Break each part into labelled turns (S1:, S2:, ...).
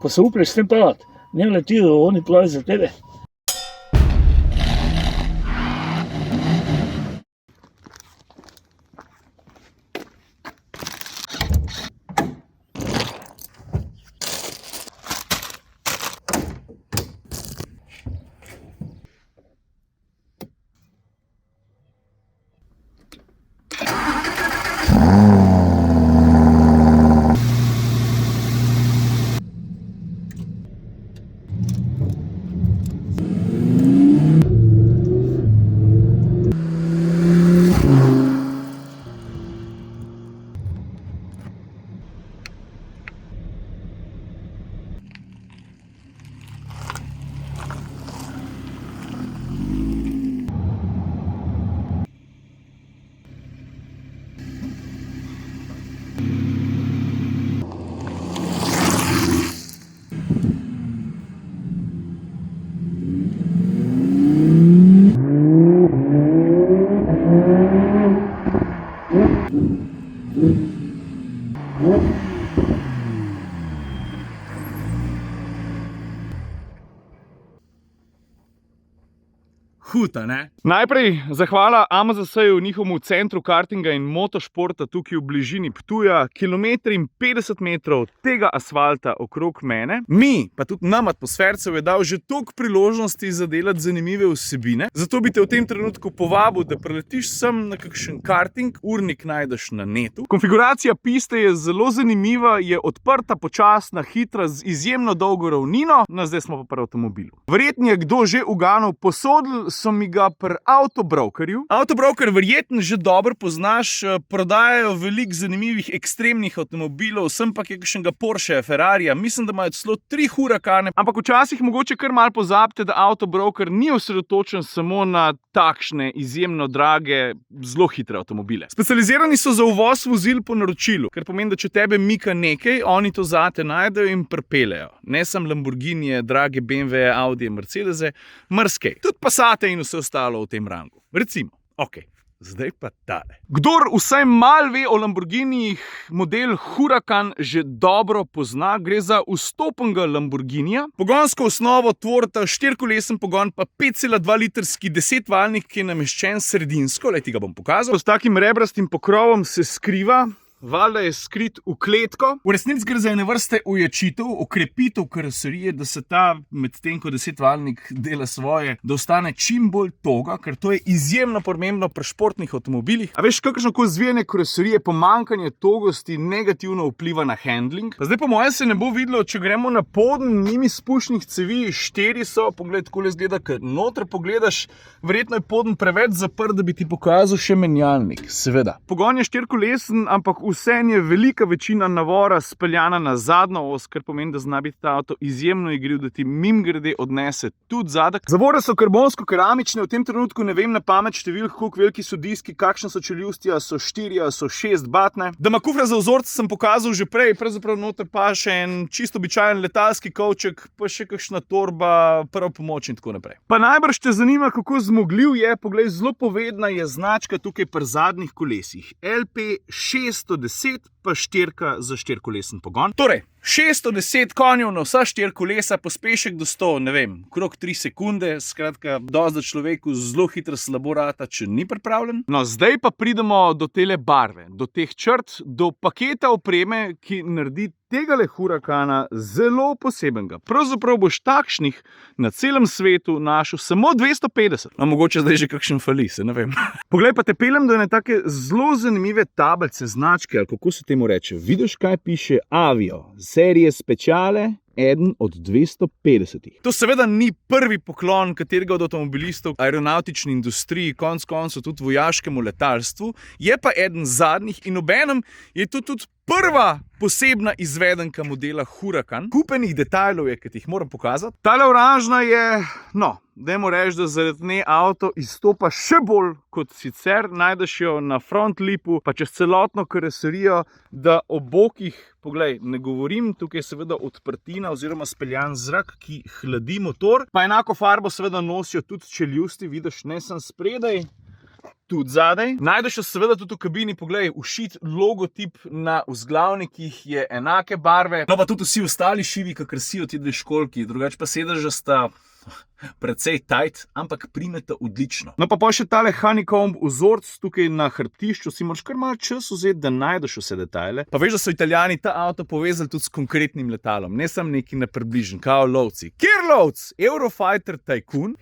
S1: pa se upreš s tem pelati, ne letijo oni plovi za tebe.
S2: Huta, ne? Najprej zahvala AMZS-ju, njihovemu centru kartinga in motošporta tukaj v bližini Ptuja, kilometri in 50 metrov tega asfalta okrog mene. Mi, pa tudi nam atmosfercev, je dal že toliko priložnosti za delati zanimive vsebine. Zato bi te v tem trenutku povabil, da preletiš sem na kakšen karting, urnik najdeš na netu. Konfiguracija piste je zelo zanimiva, je odprta, počasna, hitra, z izjemno dolgo ravnino, no zdaj smo pa pri avtomobilu. Verjetno je kdo že uganil, posodil so mi ga pri Autobrokerju. Autobroker verjetno že dobro poznaš, prodajajo veliko zanimivih ekstremnih avtomobilov, sem pa kakšnega Porsche, Ferrarija, mislim, da imajo celo 3 Huracane, ampak včasih mogoče kar malo pozabite, da Autobroker ni osredotočen samo na takšne izjemno drage, zelo hitre avtomobile. Specializirani so za uvoz vozil po naročilu, kar pomeni, da če tebe mika nekaj, oni to zate najdejo in pripeljejo. Ne samo Lamborghinije, drage BMW, Audije, Mercedese, marsikaj. Tudi Passate in vse ostalo v tem rangu. Recimo, ok, zdaj pa tale. Kdor vsaj malo ve o Lamborghinijih, model Huracan že dobro pozna, gre za vstopenega Lamborghinija. Pogonsko osnovo tvorita 4-kolesen pogon pa 5,2 litrski 10-valjnik, ki je nameščen sredinsko, le ti ga bom pokazal. S takim rebrastim pokrovom se skriva, valjda je skrit v kletko. V resnici gre za ene vrste ojačitev, okrepitev karoserije, da se ta medtem, ko 10-valjnik dela svoje, da ostane čim bolj toga, ker to je izjemno pomembno pri športnih avtomobilih. A veš, kakršnokoli zvijanje karoserije, pomanjkanje togosti negativno vpliva na handling. Pa zdaj po mojem se ne bo videlo, če gremo na poden, nimi spuščnih cevi, 4 so, pogled, takole izgleda, ker noter pogledaš, verjetno je poden preveč zaprt, da bi ti pokazal še menjalnik, seveda. Pogon je 4-kolesen, ampak vseeno je velika večina navora speljana na zadnjo os, kar pomeni, da zna biti ta avto izjemno igriv, da ti mimogrede odnese tudi zadek. Zavore so karbonsko-keramične, v tem trenutku ne vem na pamet številk, koliko veliki so diski, kakšne so čeljusti, a so 4, a so 6 batne. Da ma kufra za vzorce sem pokazal že prej, pravzaprav noter pa še en čisto običajen letalski kovček, pa še kakšna torba, prva pomoč in tako naprej. Pa najbrž te zanima, kako zmogljiv je, poglej, zelo povedna je značka tukaj pri zadnjih kolesih. LP 610 pa 4 za 4-kolesen pogon. Torej, 610 konjev na vsa 4 kolesa, pospešek do 100, ne vem, krog 3 sekunde, skratka, dosti da človeku zelo hitro slabo rata, če ni pripravljen. No, zdaj pa pridemo do tele barve, do teh črt, do paketa opreme, ki naredi tegale Huracana zelo posebenega. Pravzaprav boš takšnih na celem svetu našel samo 250. No, mogoče zdaj že kakšen fali, se ne vem. Poglej, pa te peljem do ene take zelo zanimive tablice, značke, ali kako se temu reče. Vidiš, kaj piše Avio, serije speciale, eden od 250. To seveda ni prvi poklon katerega od avtomobilistov aeronautični industriji, konec koncev tudi vojaškemu letalstvu, je pa eden zadnjih in obenem je to tudi prva posebna izvedenka modela Huracan. Kupenih detajlov je, ki ti jih moram pokazati. Tale oranžna je, no, dajmo reči, da zaradi nje avto izstopa še bolj kot sicer. Najdeš jo na front lipu, pa čez celotno karoserijo, da ob bokih, poglej, ne govorim, tukaj je seveda odprtina oziroma speljan zrak, ki hladi motor. Pa enako farbo seveda nosijo tudi čeljusti, vidiš, ne sem spredaj. tudi zadaj. Najdeš seveda tudi v kabini, poglej, všit logotip na vzglavnikih je enake barve. No pa tudi vsi ostali šivi, ki krasijo ti dve školjki, drugače pa sedeža sta precej tight, ampak primeta odlično. No pa še tale honeycomb vzorc tukaj na hrbtišču, si moraš kar malo čas vzeti, da najdeš vse detajle. Pa veš, da so Italijani ta avto povezali tudi s konkretnim letalom, ne samo neki na približen, kao lovci. Kjer lovc? Eurofighter Tycoon?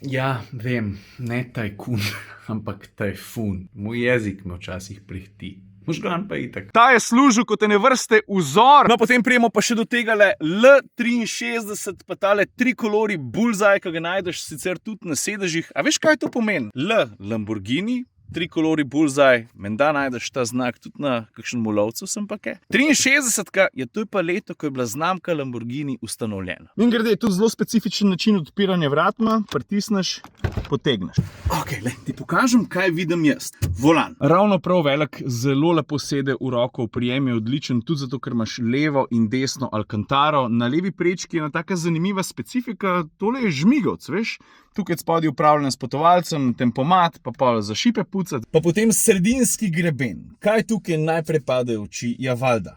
S3: Ja, vem, ne tajkun, ampak tajfun. Moj jezik me včasih prehti. Možgan pa itak.
S2: Ta je služil kot ene vrste vzor. No, potem prijemo pa še do tega L63, pa tale trikolori bullseye, ki ga najdeš sicer tudi na sedežih. A veš, kaj to pomeni? Lamborghini, trikolori bullseye, menda najdeš ta znak tudi na kakšnem lovcu, sem pa kaj. 63 je to pa leto, ko je bila znamka Lamborghini ustanovljena. In grede, je tudi zelo specifičen način odpiranja vratma, pritisneš, potegneš. Ok, ti pokažem, kaj vidim jaz. Volan. Ravno prav velik, zelo lepo sede v roko, prijem je odličen, tudi zato, ker imaš levo in desno alcantaro. Na levi prečki je ena taka zanimiva specifika, tole je žmigovc, veš? Tukaj spodaj upravljen s potovalcem, tempomat, pa za šipe pucati. Pa potem sredinski greben. Kaj tukaj najprej pade v oči? Ja, valjda.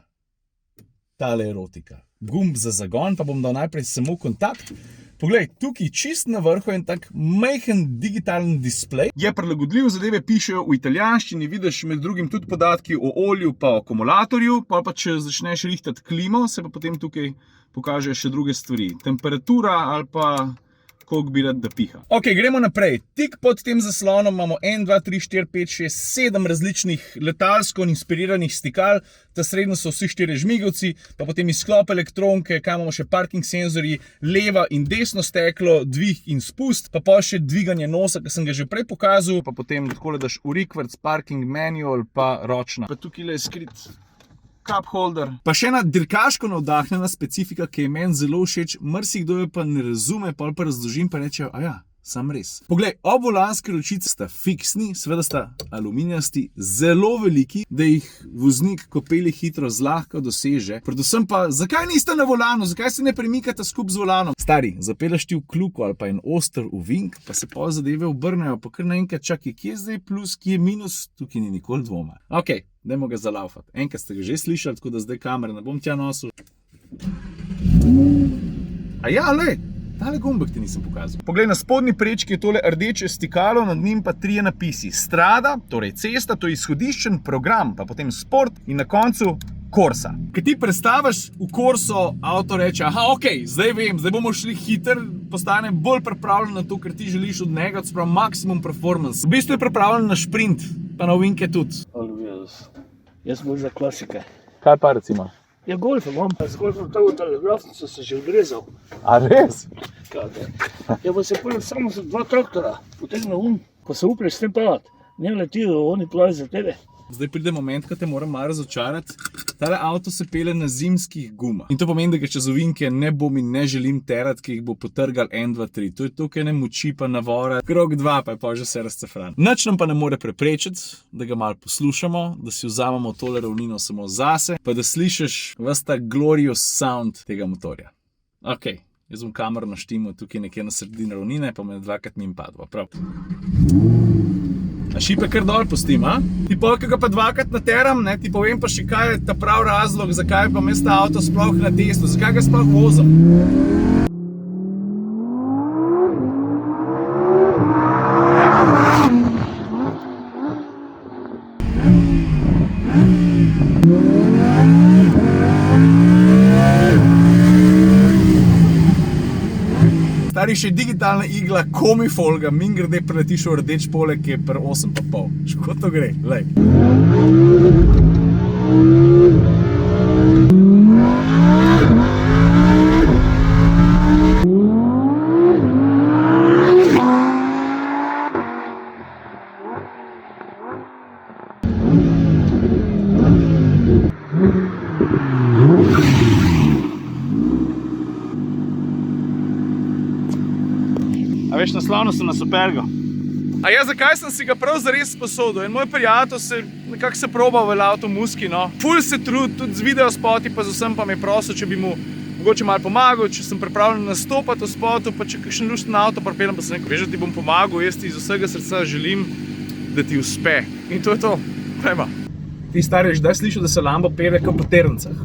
S2: Tale erotika. Gumb za zagon, pa bom dal najprej samo kontakt. Poglej, tukaj čist na vrhu je en tak majhen digitalen displej. Je prilagodljiv, zadeve pišejo v italijanščini, vidiš med drugim tudi podatki o olju pa o akumulatorju, pa če začneš rihtati klimo, se pa potem tukaj pokažejo še druge stvari. Temperatura ali pa koliko bi rad, da piha. Ok, gremo naprej. Tik pod tem zaslonom imamo 1, 2, 3, 4, 5, 6, 7 različnih letalsko inspiriranih stikal. Ta srednjo so vsi 4 žmigovci, pa potem izklop elektronke, kaj imamo še parking senzorji, leva in desno steklo, dvig in spust, pa še dviganje nosa, ki sem ga že prej pokazal, pa potem takole daš v rikverc, parking manual, pa ročna. Pa tukaj je skrit cup holder. Pa še ena dirkaško navdahnjena specifika, ki je meni zelo všeč, marsikdo jo pa ne razume, pa razložim, pa rečejo, ja, sam res. Poglej, obvolanske ročice sta fiksni, seveda sta aluminijasti, zelo veliki, da jih voznik, ko pelje hitro, zlahka doseže. Predvsem pa, zakaj niste na volanu, zakaj se ne premikate skupaj z volanom? Stari, zapelješ ti v kljuko ali pa en oster ovink, pa se pol zadeve obrnejo, pa kar naenkrat čakaj, kje je zdaj plus, kje je minus, tukaj ni nikoli dvoma. Ok, dajmo ga zalaufati. Enkrat ste ga že slišali, tako da zdaj kamere ne bom tja nosil. A ja, tale gumbek ti nisem pokazal. Poglej, na spodnji prečki je tole rdeče stikalo, nad njim pa 3 napisi. Strada, torej cesta, to je izhodiščen program, pa potem sport in na koncu Corsa. Ko ti predstaviš v Corso, avto reče, ok, zdaj vem, zdaj bomo šli hiter, postanem bolj pripravljen na to, ker ti želiš od njega, sprav maksimum performance. V bistvu je pripravljen na šprint, pa na ovinke tudi.
S1: Jaz bolj za klasike.
S2: Kaj pa recimo?
S1: Ja, golf imam, pa z golfom to telegrafnico se že odrezal.
S2: A res?
S1: Ja, pa se potem samo 2 traktora potegne pa se upreš s tem padati. Ne letijo, oni plajo za tebe.
S2: Zdaj pride moment, ko te moram malo razočarati. Tale avto se pelje na zimskih gumah. In to pomeni, da ga čez ovinke ne bom in ne želim terati, ki jih bo potrgal 1, 2, 3. To je to, kaj ne moči pa navora. Krog 2 pa je pa že vse razcefran. Nič nam pa ne more preprečiti, da ga malo poslušamo, da si vzamemo tole ravnino samo zase, pa da slišiš ves ta glorious sound tega motorja. Ok, jaz bom kamero naštimal tukaj nekje na sredini ravnine, pa me 2krat mimo padlo. Prav. A šipe kar dol pustim, a? Ti polka ga pa 2krat nateram, ne? Ti povem pa še, kaj je ta prav razlog, zakaj pa mes ta avto sploh na testu, zakaj ga sploh vozim. Stari še digitalna igla, komifolga, min grede preletiš v rdeč pole, ki je pri 8,5. Ško to gre, lej. A veš, naslovno sem na Supergo. A ja, zakaj sem si ga prav zares sposodil? En moj prijatelj se nekako probal v avtomuski, no. Ful se trud, tudi z video spoti, pa z vsem pa me je prosil, če bi mu mogoče malo pomagal, če sem pripravljen nastopati v spotu, pa če kakšen lušten avto pripeljem, pa sem rekel, veš, da ti bom pomagal, jaz ti iz vsega srca želim, da ti uspe. In to je to. Treba.
S3: Ti stari, že daj slišal, da se Lambo pere kot po terncah.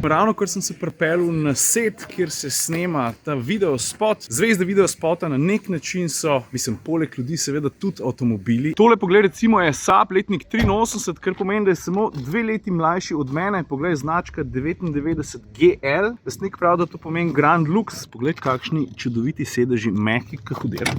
S2: Ravno kar sem se pripeljal na set, kjer se snema ta videospot. Zvezde videospota na nek način so, poleg ljudi seveda tudi avtomobili. Tole pogled recimo je Saab letnik 83, kar pomeni, da je samo 2 leti mlajši od mene. Poglej, značka 99 GL. Lastnik pravi, da to pomeni Grand Lux. Poglej, kakšni čudoviti sedeži, mehki kot huder.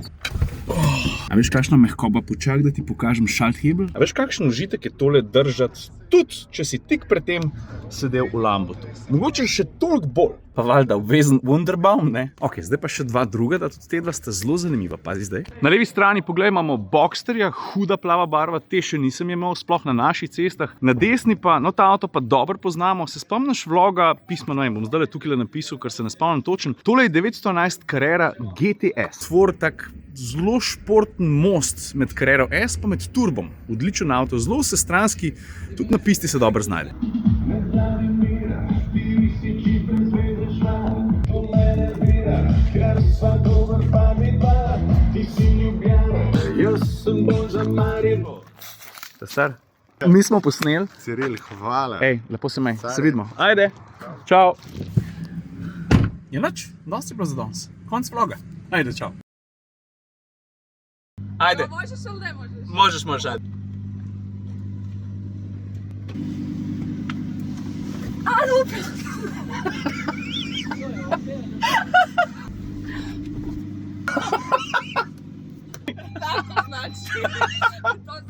S2: A veš, kakšna mehkoba, počak, da ti pokažem šalthebel? A veš, kakšen užitek je tole držati, tudi če si tik pred tem sedel v Lambotu? Mogoče še toliko bolj. Pa valjda obvezen Wunderbaum, ne? Ok, zdaj pa še dva druga, da tudi te dva sta zelo zanimiva, pazi zdaj. Na levi strani, poglej, imamo Boxsterja, huda plava barva, te še nisem imel, sploh na naših cestah. Na desni pa, no ta avto pa dobro poznamo, se spomniš vloga pisma, no bom zdaj tukaj napisal, ker se ne spomnim točen. Tole je 911 Carrera GTS. Tvor tak zelo športen most med Carrero S pa med Turbom. Odličen avto, zelo vsestranski, tudi na pisti se dobro znajde. Ta star, mi smo posneli.
S4: Ciril, hvala.
S2: Ej, lepo se mej, se vidimo. Ajde, čau.
S3: Je nič, dosti je bilo za danes. Konc vloga. Ajde, čau. Ajde.
S5: Možeš ali ne možeš?
S3: Možeš, ajde.
S5: Da, to znači.